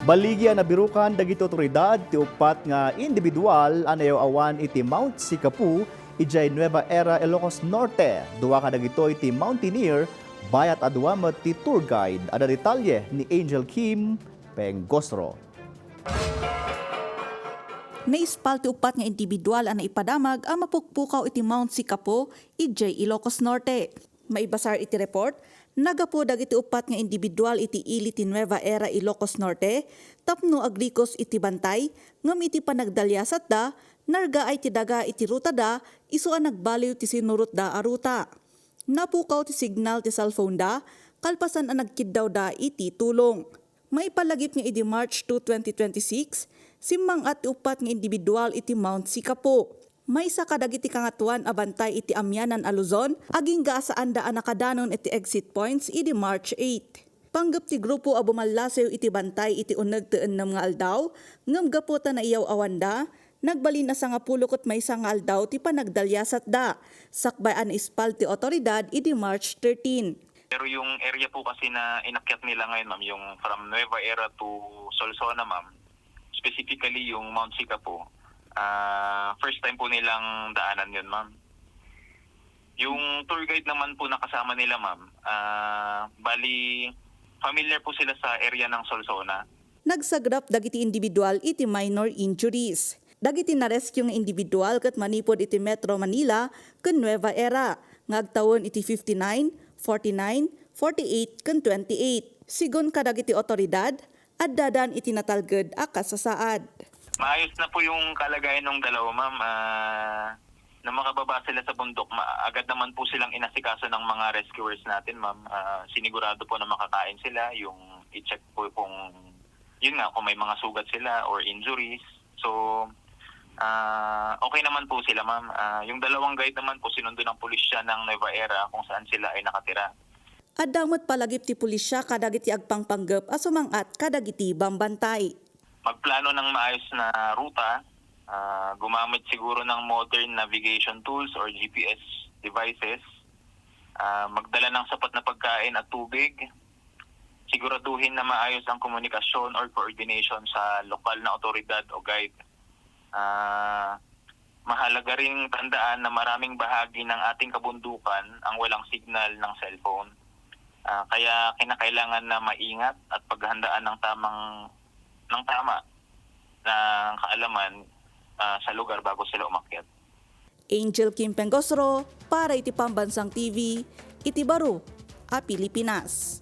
Baligya na birukan dagiti otoridad ti upat nga indibidual anayaw awan iti Mount Sicapoo ijay Nueva Era, Ilocos Norte. Duwa ka dagito iti mountaineer bayat aduamet ti tour guide. Ada detalye ni Angel Kim Pengosro. Naispal ti upat nga individual ang naipadamag ang mapukpukaw iti Mount Sicapoo ijay Ilocos Norte. Maibasar iti report, nagapo dagiti upat nga individual iti ili ti Nueva Era, Ilocos Norte, tapno agrikos iti bantay, ngam iti panagdalyasat da, narga ay ti daga iti ruta da, iso ang nagbaliw ti sinurot da a ruta. Napukaw ti signal ti cellphone da, kalpasan ang nagkiddaw da iti tulong. Maipalagip nga iti March 2, 2026, simmang at upat nga individual iti Mount Sicapoo. May isa kadagiti kangatuan abantay iti amyanan a Luzon, aging gaasaan da anakadanon iti exit points iti March 8. Panggap ti grupo a bumallasew iti bantay iti uneg ti ennem nga aldaw, ngem gaputa na iyaw awanda, nagbalin na sa nga pulokot may isa nga aldaw ti panagdalyasat da, sakbay an ispal ti otoridad iti March 13. Pero yung area po kasi na inakyat nila ngayon, ma'am, yung from Nueva Era to Solsona, ma'am, specifically yung Mount Sicapoo, first time po nilang daanan yun, ma'am. Yung tour guide naman po na kasama nila, ma'am, bali familiar po sila sa area ng Solsona. Nagsagrap dagiti individual iti minor injuries. Dagiti na-rescue nga individual ket manipod iti Metro Manila ken Nueva Era. Ngagtawon iti 59, 49, 48 ken 28. Sigon kadagiti otoridad, addan iti natalged a kasasaad. Maayos na po yung kalagayan ng dalawa, ma'am. Na makababa sila sa bundok, agad naman po silang inasikaso ng mga rescuers natin, ma'am. Sinigurado po na makakain sila, yung i-check po kung, yun nga, kung may mga sugat sila or injuries. So, okay naman po sila, ma'am. Yung dalawang guide naman po, sinundo ng pulisya ng Nueva Era kung saan sila ay nakatira. Adamot palagip ti pulisya kadagiti agpangpanggep a sumangat kadagiti bambantay. Magplano ng maayos na ruta, gumamit siguro ng modern navigation tools or GPS devices, magdala ng sapat na pagkain at tubig, siguraduhin na maayos ang komunikasyon or coordination sa lokal na otoridad o guide. Mahalaga ring tandaan na maraming bahagi ng ating kabundukan ang walang signal ng cellphone. Kaya kinakailangan na maingat at paghandaan ng tama na kaalaman sa lugar bago sila umakyat. Angel Kim Pengosro para iti Pambansang TV, iti Baro, a Pilipinas.